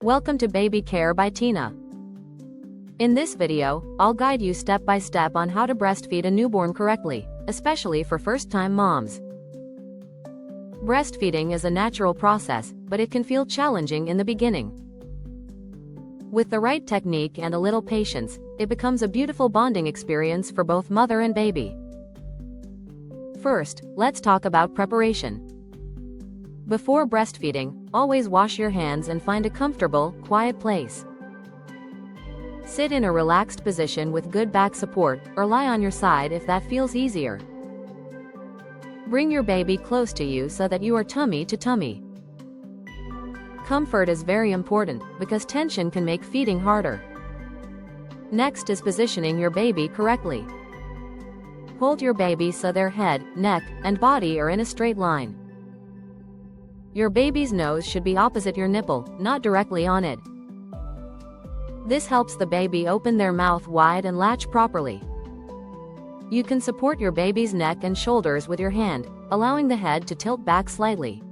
Welcome to Baby Care by Tina. In this video, I'll guide you step by step on how to breastfeed a newborn correctly, especially for first-time moms. Breastfeeding is a natural process, but it can feel challenging in the beginning. With the right technique and a little patience, it becomes a beautiful bonding experience for both mother and baby. First, let's talk about preparation. Before breastfeeding, always wash your hands and find a comfortable, quiet place. Sit in a relaxed position with good back support, or lie on your side if that feels easier. Bring your baby close to you so that you are tummy to tummy. Comfort is very important, because tension can make feeding harder. Next is positioning your baby correctly. Hold your baby so their head, neck, and body are in a straight line. Your baby's nose should be opposite your nipple, not directly on it. This helps the baby open their mouth wide and latch properly. You can support your baby's neck and shoulders with your hand, allowing the head to tilt back slightly.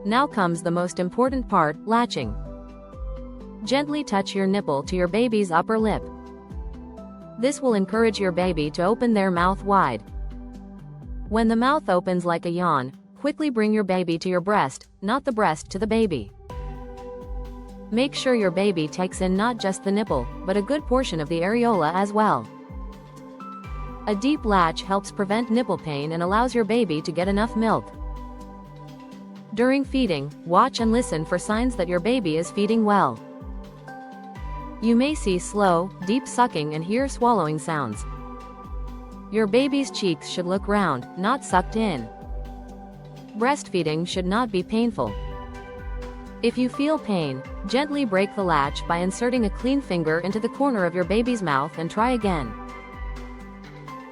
Now comes the most important part, latching. Gently touch your nipple to your baby's upper lip. This will encourage your baby to open their mouth wide. When the mouth opens like a yawn, quickly bring your baby to your breast, not the breast to the baby. Make sure your baby takes in not just the nipple, but a good portion of the areola as well. A deep latch helps prevent nipple pain and allows your baby to get enough milk. During feeding, watch and listen for signs that your baby is feeding well. You may see slow, deep sucking and hear swallowing sounds. Your baby's cheeks should look round, not sucked in. Breastfeeding should not be painful. If you feel pain, gently break the latch by inserting a clean finger into the corner of your baby's mouth and try again.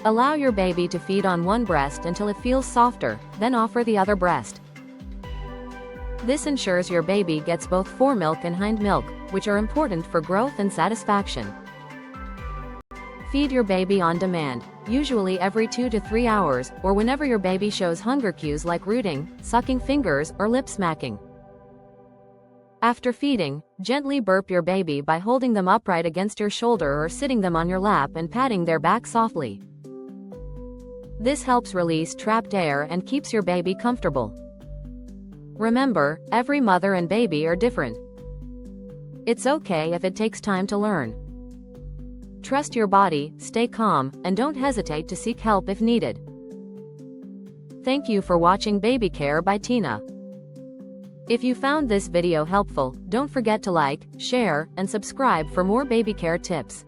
Allow your baby to feed on one breast until it feels softer, then offer the other breast. This ensures your baby gets both foremilk and hind milk, which are important for growth and satisfaction. Feed your baby on demand, usually every 2 to 3 hours, or whenever your baby shows hunger cues like rooting, sucking fingers, or lip smacking. After feeding, gently burp your baby by holding them upright against your shoulder or sitting them on your lap and patting their back softly. This helps release trapped air and keeps your baby comfortable. Remember, every mother and baby are different. It's okay if it takes time to learn. Trust your body, stay calm, and don't hesitate to seek help if needed. Thank you for watching Baby Care by Tina. If you found this video helpful, don't forget to like, share, and subscribe for more baby care tips.